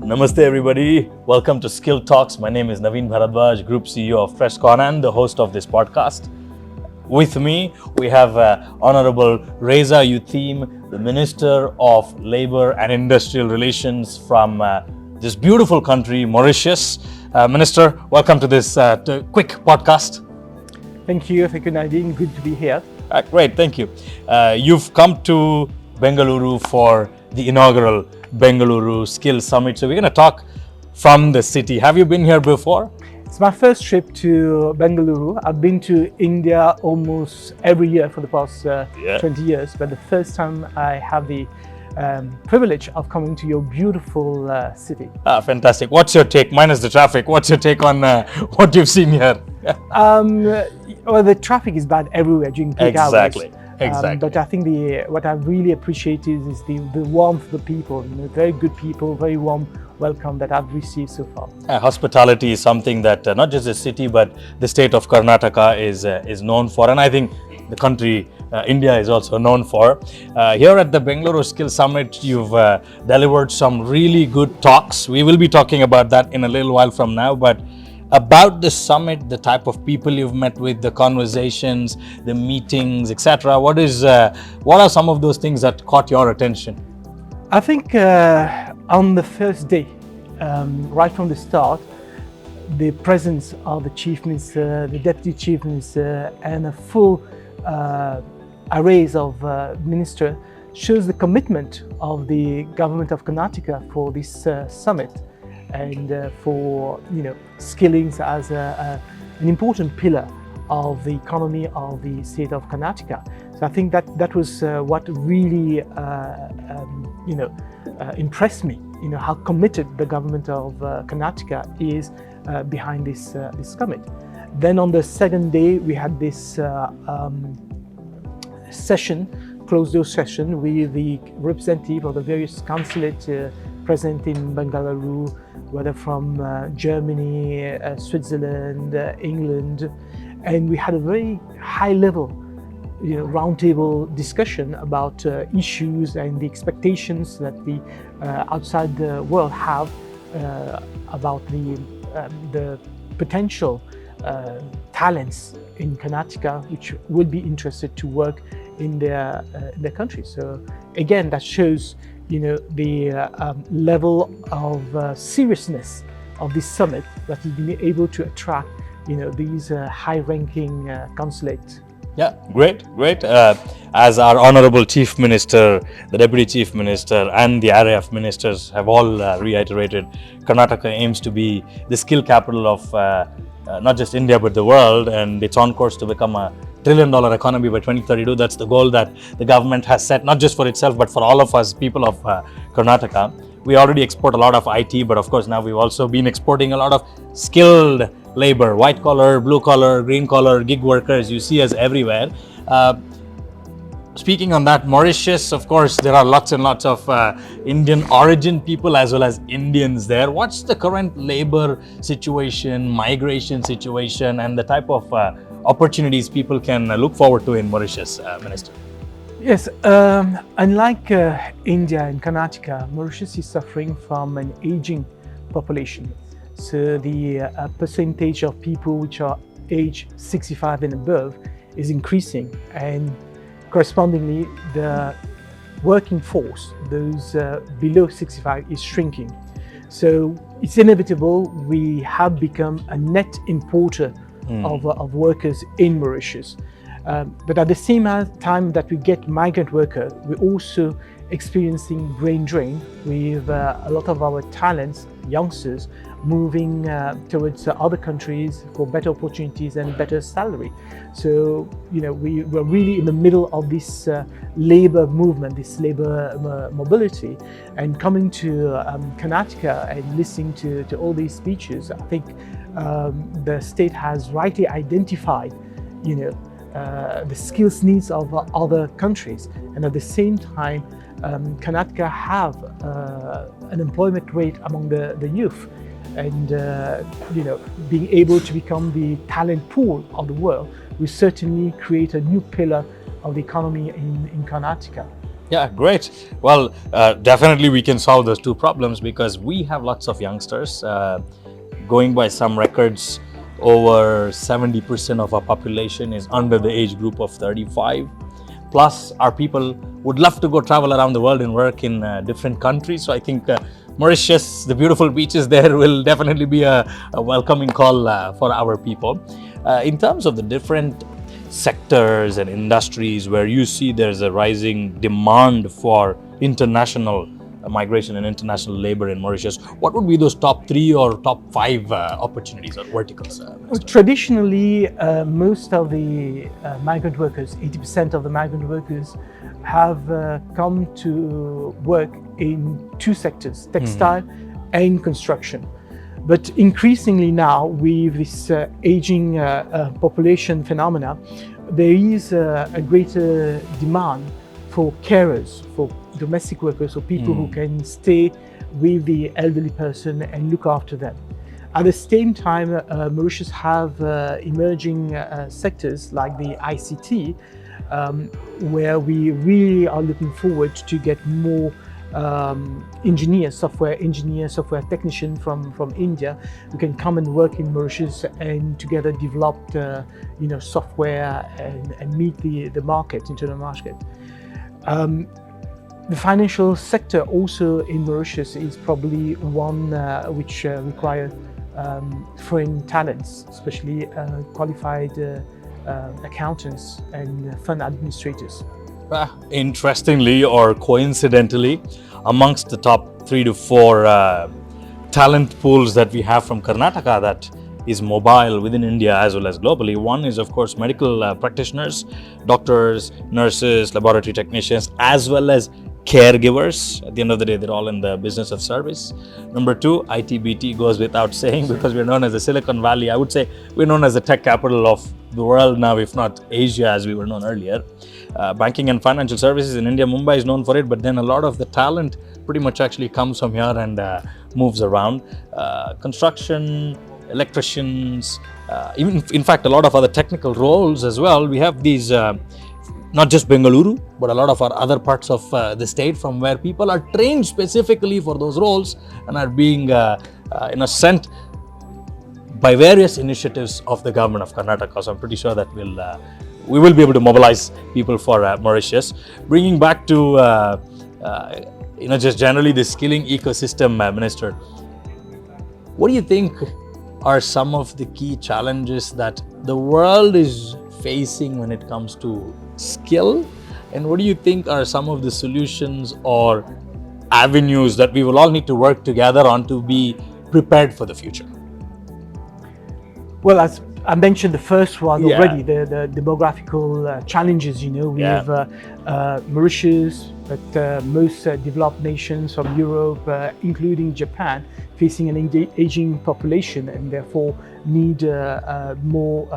Namaste everybody. Welcome to Skill Talks. My name is Naveen Bharadwaj, Group CEO of Trescon and the host of this podcast. With me, we have Honorable Reza Uteem, the Minister of Labour and Industrial Relations from this beautiful country, Mauritius. Minister, welcome to this quick podcast. Thank you, Naveen. Good to be here. Great, thank you. You've come to Bengaluru for the inaugural Bengaluru Skill Summit. So we're going to talk from the city. Have you been here before? It's my first trip to Bengaluru. I've been to India almost every year for the past 20 years, but the first time I have the privilege of coming to your beautiful city. Fantastic. What's your take? Minus the traffic, what's your take on what you've seen here? Well, the traffic is bad everywhere during peak hours. Exactly. But I think what I really appreciate is the warmth of the people. Very good people, very warm welcome that I've received so far. Hospitality is something that not just the city but the state of Karnataka is known for, and I think the country India is also known for. Here at the Bengaluru Skill Summit, you've delivered some really good talks. We will be talking about that in a little while from now, but about the summit, the type of people you've met with, the conversations, the meetings, etc. What are some of those things that caught your attention? I think on the first day, right from the start, the presence of the Chief Minister, the Deputy Chief Minister, and a full arrays of ministers shows the commitment of the government of Karnataka for this summit, and for skilling as an important pillar of the economy of the state of Karnataka. So I think that was what really impressed me. How committed the government of Karnataka is behind this summit. Then on the second day we had this closed door session with the representative of the various consulates present in Bengaluru, whether from Germany, Switzerland, England, and we had a very high-level, roundtable discussion about issues and the expectations that the outside the world have about the potential talents in Karnataka, which would be interested to work in their country. So again, that shows the level of seriousness of this summit that has been able to attract these high-ranking consulates. Yeah, great. As our Honorable Chief Minister, the Deputy Chief Minister, and the array of ministers have all reiterated, Karnataka aims to be the skill capital of not just India but the world, and it's on course to become a $1 trillion economy by 2032. That's the goal that the government has set, not just for itself but for all of us people of Karnataka. We already export a lot of IT, but of course now we've also been exporting a lot of skilled labor, white collar, blue collar, green collar, gig workers. You see us everywhere. Speaking on that, Mauritius, of course, there are lots and lots of Indian origin people as well as Indians there. What's the current labor situation, migration situation, and the type of opportunities people can look forward to in Mauritius, Minister? Yes, unlike India and Karnataka, Mauritius is suffering from an aging population. So the percentage of people which are age 65 and above is increasing, and correspondingly the working force, those below 65, is shrinking. So it's inevitable we have become a net importer of workers in Mauritius. But at the same time that we get migrant workers, we're also experiencing brain drain with a lot of our talents, youngsters, moving towards other countries for better opportunities and better salary. So, we're really in the middle of this labor movement, this labor mobility, and coming to Karnataka and listening to all these speeches, I think the state has rightly identified, the skills needs of other countries, and at the same time, Karnataka have an employment rate among the youth, and being able to become the talent pool of the world will certainly create a new pillar of the economy in Karnataka. Yeah, great. Well, definitely we can solve those two problems because we have lots of youngsters. Going by some records, over 70% of our population is under the age group of 35. Plus, our people would love to go travel around the world and work in different countries. So I think Mauritius, the beautiful beaches there, will definitely be a welcoming call for our people. In terms of the different sectors and industries where you see there's a rising demand for international migration and international labor in Mauritius, what would be those top 3 or top 5 opportunities or verticals? Traditionally, most of the migrant workers, 80% of the migrant workers, have come to work in 2 sectors, textile and construction. But increasingly now, with this aging population phenomena, there is a greater demand for carers, for domestic workers, or people who can stay with the elderly person and look after them. At the same time, Mauritius have emerging sectors like the ICT, where we really are looking forward to get more engineers, software technicians from India who can come and work in Mauritius and together develop software and meet the market, internal market. The financial sector also in Mauritius is probably one which requires foreign talents, especially qualified accountants and fund administrators. Interestingly or coincidentally, amongst the top 3 to 4 talent pools that we have from Karnataka that is mobile within India as well as globally, one is of course medical practitioners, doctors, nurses, laboratory technicians, as well as caregivers. At the end of the day, they're all in the business of service. Number 2, IT/BT goes without saying because we're known as the Silicon Valley. I would say we're known as the tech capital of the world now, if not Asia, as we were known earlier. Banking and financial services in India, Mumbai is known for it, but then a lot of the talent pretty much actually comes from here and moves around. Construction, electricians, even in fact a lot of other technical roles as well. We have these not just Bengaluru, but a lot of our other parts of the state from where people are trained specifically for those roles and are being sent by various initiatives of the government of Karnataka. So I'm pretty sure that we will be able to mobilize people for Mauritius. Bringing back to just generally the skilling ecosystem, Minister, what do you think are some of the key challenges that the world is facing when it comes to skill, and what do you think are some of the solutions or avenues that we will all need to work together on to be prepared for the future? Well, as I mentioned the first one already, the demographical challenges, we have Mauritius, but most developed nations from Europe, including Japan, facing an aging population and therefore need more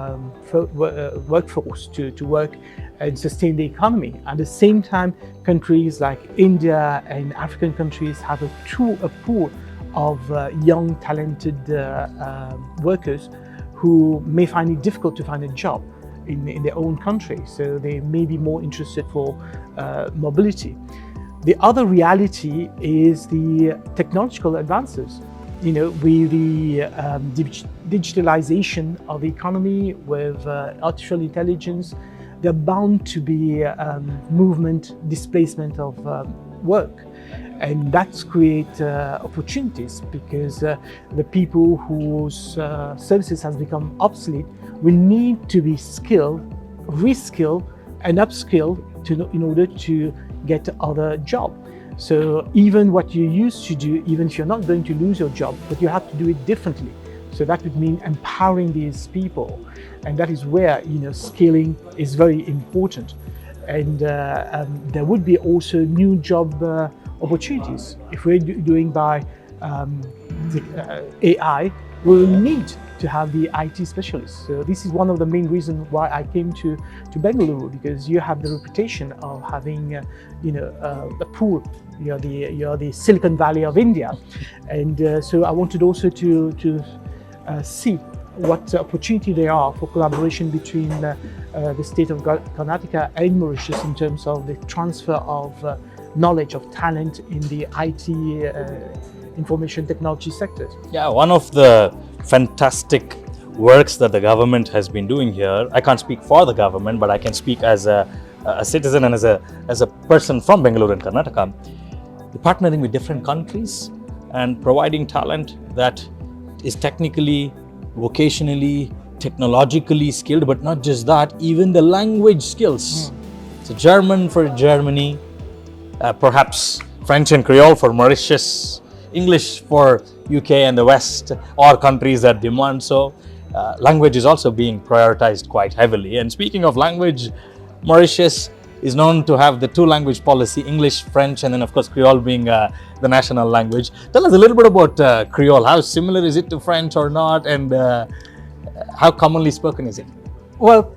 workforce to work and sustain the economy. At the same time, countries like India and African countries have a pool of young, talented workers who may find it difficult to find a job in their own country, so they may be more interested for mobility. The other reality is the technological advances. With the digitalization of the economy, with artificial intelligence, there are bound to be displacement of work. And that's create opportunities because the people whose services has become obsolete will need to be skilled, reskilled, and upskilled in order to get other job. So even what you used to do, even if you're not going to lose your job, but you have to do it differently. So that would mean empowering these people, and that is where skilling is very important. And there would be also new job opportunities. If we're doing by AI, we'll need to have the IT specialists. So this is one of the main reasons why I came to Bengaluru, because you have the reputation of having a pool. You're the Silicon Valley of India, and so I wanted also to see what opportunity there are for collaboration between the state of Karnataka and Mauritius in terms of the transfer of knowledge, of talent in the IT, information technology sectors. Yeah, one of the fantastic works that the government has been doing here, I can't speak for the government, but I can speak as a citizen and as a person from Bengaluru and Karnataka, partnering with different countries and providing talent that is technically, vocationally, technologically skilled, but not just that, even the language skills. So German for Germany, perhaps French and Creole for Mauritius, English for UK and the West, or countries that demand so. Language is also being prioritized quite heavily. And speaking of language, Mauritius is known to have the two-language policy, English, French, and then of course Creole being the national language. Tell us a little bit about Creole. How similar is it to French or not, and how commonly spoken is it? Well,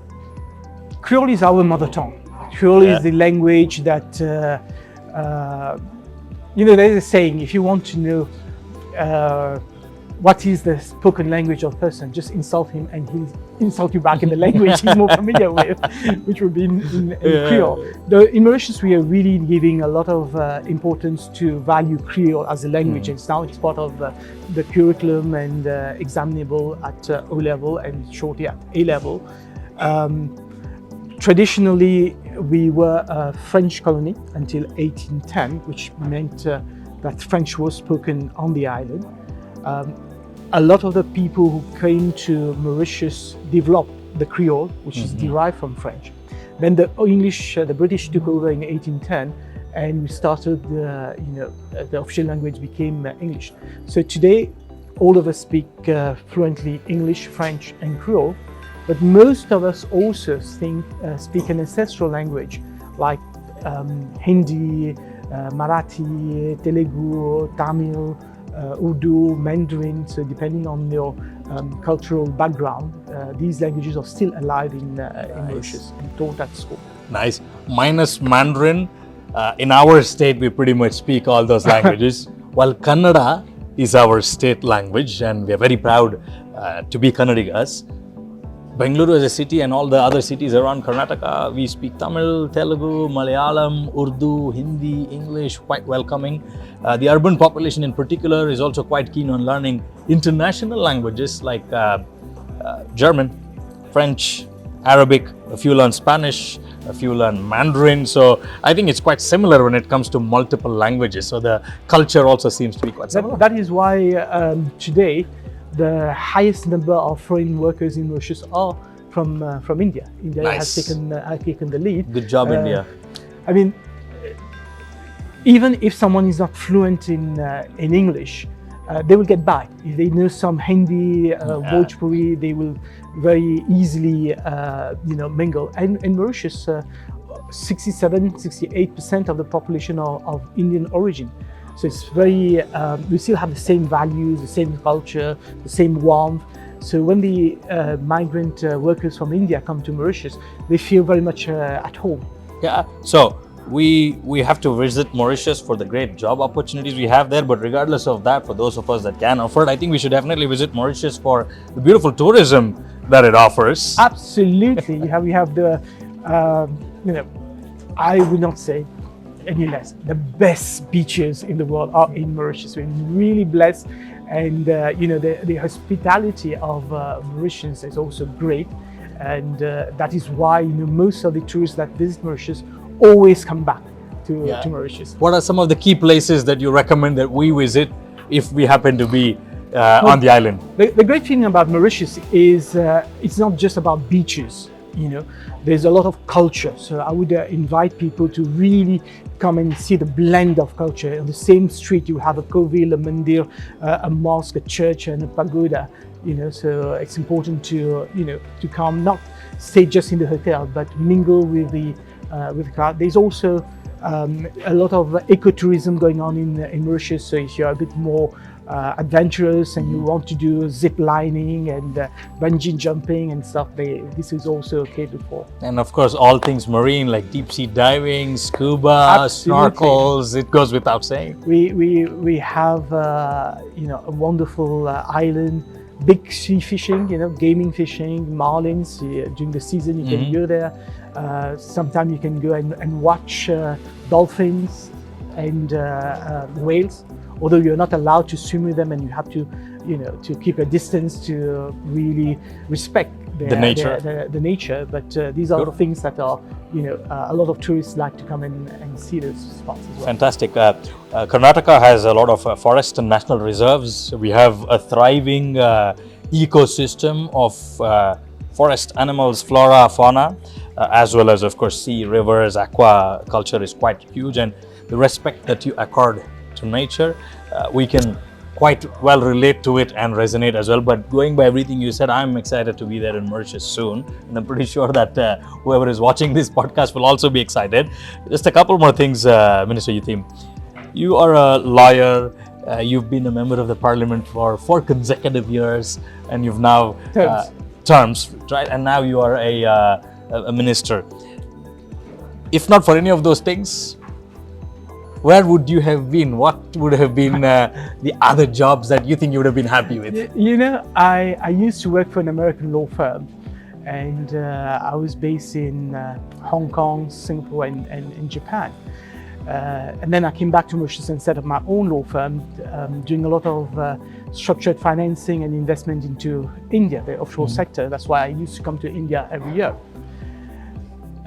Creole is our mother tongue. Creole is the language that, there's a saying, if you want to know what is the spoken language of a person, just insult him and he'll insult you back in the language he's more familiar with, which would be in Creole. Though in Mauritius, we are really giving a lot of importance to value Creole as a language. And now it's part of the curriculum and examinable at O level and shortly at A level. Traditionally, we were a French colony until 1810, which meant that French was spoken on the island. A lot of the people who came to Mauritius developed the Creole, which is derived from French. Then the English, the British took over in 1810, and we started, the official language became English. So today, all of us speak fluently English, French, and Creole, but most of us also speak an ancestral language like Hindi, Marathi, Telugu, Tamil, Urdu, Mandarin. So depending on your cultural background, these languages are still alive in Mauritius and taught at school. Nice. Minus Mandarin, in our state we pretty much speak all those languages, while Kannada is our state language and we are very proud to be Kannadigas. Bengaluru as a city and all the other cities around Karnataka, we speak Tamil, Telugu, Malayalam, Urdu, Hindi, English, quite welcoming. The urban population in particular is also quite keen on learning international languages like German, French, Arabic, a few learn Spanish, a few learn Mandarin. So I think it's quite similar when it comes to multiple languages. So the culture also seems to be quite similar. That is why today, the highest number of foreign workers in Mauritius are from India. India has taken the lead. Good job, India. I mean, even if someone is not fluent in English, they will get by. If they know some Hindi, Bhojpuri, they will very easily, mingle. And in Mauritius, 68% of the population are of Indian origin. So it's very, we still have the same values, the same culture, the same warmth. So when the migrant workers from India come to Mauritius, they feel very much at home. Yeah, so we have to visit Mauritius for the great job opportunities we have there. But regardless of that, for those of us that can afford, I think we should definitely visit Mauritius for the beautiful tourism that it offers. Absolutely. we have the, I would not say any less, the best beaches in the world are in Mauritius. We're really blessed, and the hospitality of Mauritians is also great, and that is why most of the tourists that visit Mauritius always come back to Mauritius. What are some of the key places that you recommend that we visit if we happen to be on the island? The great thing about Mauritius is it's not just about beaches. There's a lot of culture. So I would invite people to really come and see the blend of culture. On the same street, you have a kovil, a mandir, a mosque, a church, and a pagoda. So it's important to come, not stay just in the hotel, but mingle with the crowd. There's also a lot of ecotourism going on in Mauritius. So if you're a bit more adventurous and you want to do zip lining and bungee jumping and stuff, this is also catered for. And of course, all things marine like deep sea diving, scuba, snorkels, it goes without saying. We have a wonderful island big sea fishing, gaming fishing, marlins. During the season, you can go there. Sometimes you can go and watch dolphins and whales, although you're not allowed to swim with them, and you have to, to keep a distance to really respect the nature. But these are things that are, a lot of tourists like to come and see those spots as well. Fantastic. Karnataka has a lot of forest and national reserves. We have a thriving ecosystem of forest animals, flora, fauna, as well as, of course, sea, rivers, aquaculture is quite huge, and the respect that you accord to nature, we can quite well relate to it and resonate as well. But going by everything you said, I'm excited to be there in Mauritius soon, and I'm pretty sure that whoever is watching this podcast will also be excited. Just a couple more things, Minister Uteem. You are a lawyer. You've been a member of the parliament for 4 consecutive years, and you've now terms, right? And now you are a minister. If not for any of those things, where would you have been? What would have been the other jobs that you think you would have been happy with? I used to work for an American law firm, and I was based in Hong Kong, Singapore, and Japan. And then I came back to Mauritius and set up my own law firm, doing a lot of structured financing and investment into India, the offshore sector. That's why I used to come to India every year.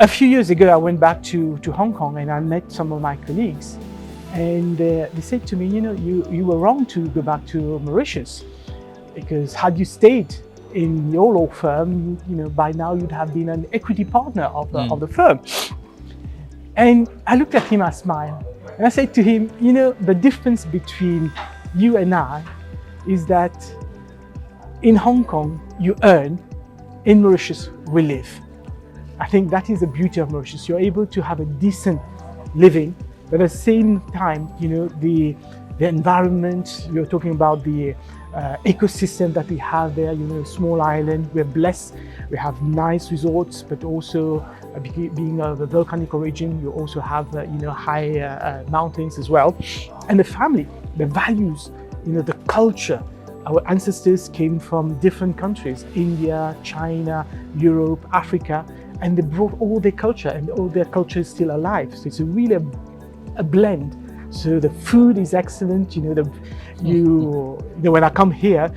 A few years ago, I went back to Hong Kong, and I met some of my colleagues, and they said to me, you were wrong to go back to Mauritius, because had you stayed in your law firm, by now you'd have been an equity partner of the firm. And I looked at him, I smiled, and I said to him, the difference between you and I is that in Hong Kong you earn, in Mauritius we live. I think that is the beauty of Mauritius. You're able to have a decent living, but at the same time, the environment, you're talking about the ecosystem that we have there, small island, we're blessed, we have nice resorts, but also being a volcanic origin, you also have, high mountains as well. And the family, the values, the culture. Our ancestors came from different countries, India, China, Europe, Africa, and they brought all their culture, and all their culture is still alive. So it's really a blend. So the food is excellent. When I come here,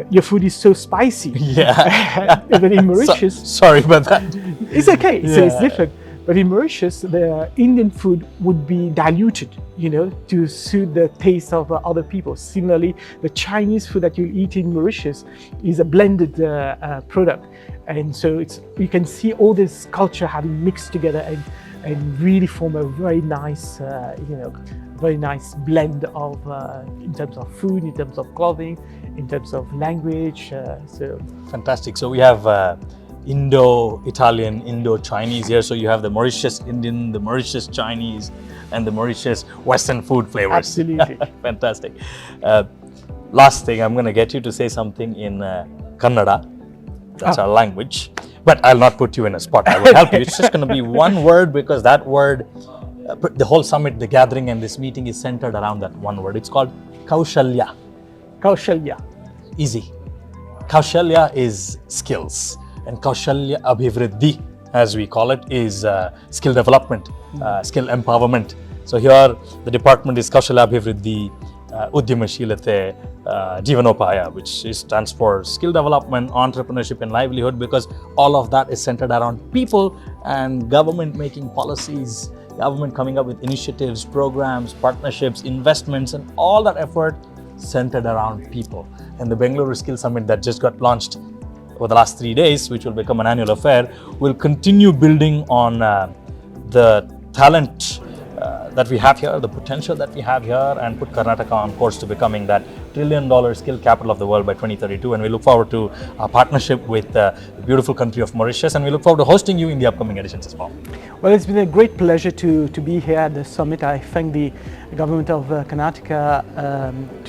your food is so spicy. Yeah. But in Mauritius, sorry about that. It's okay. So it's different. But in Mauritius, the Indian food would be diluted, to suit the taste of other people. Similarly, the Chinese food that you eat in Mauritius is a blended product. And so you can see all this culture having mixed together and really form a very nice, very nice blend of, in terms of food, in terms of clothing, in terms of language. Fantastic. So we have Indo-Italian, Indo-Chinese here. So you have the Mauritius Indian, the Mauritius Chinese, and the Mauritius Western food flavors. Absolutely. Fantastic. Last thing, I'm going to get you to say something in Kannada. That's our language. But I'll not put you in a spot. I will help you. It's just going to be one word, because that word, the whole summit, the gathering, and this meeting is centered around that one word. It's called Kaushalya. Kaushalya. Easy. Kaushalya is skills. And Kaushalya Abhivriddhi, as we call it, is skill development, skill empowerment. So here the department is Kaushalya Abhivriddhi Udyamashilate Jivanopaya, which stands for skill development, entrepreneurship, and livelihood, because all of that is centered around people and government making policies, government coming up with initiatives, programs, partnerships, investments, and all that effort centered around people. And the Bengaluru Skill Summit that just got launched over the last 3 days, which will become an annual affair, will continue building on the talent that we have here, the potential that we have here, and put Karnataka on course to becoming that $1 trillion skill capital of the world by 2032. And we look forward to our partnership with the beautiful country of Mauritius, and we look forward to hosting you in the upcoming editions as well. Well, it's been a great pleasure to be here at the summit. I thank the government of Karnataka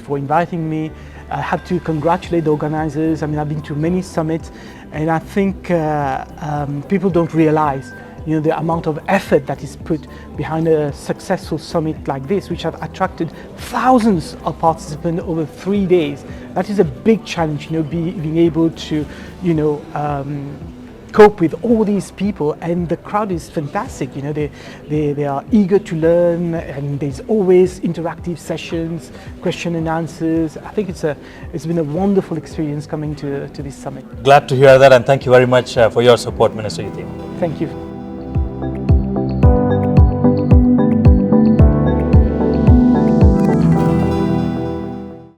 for inviting me. I have to congratulate the organizers. I mean, I've been to many summits, and I think people don't realize the amount of effort that is put behind a successful summit like this, which have attracted thousands of participants over 3 days. That is a big challenge, being able to, cope with all these people, and the crowd is fantastic. They are eager to learn, and there's always interactive sessions, question and answers. I think it's been a wonderful experience coming to this summit. Glad to hear that, and thank you very much for your support, Minister Uteem. Thank you.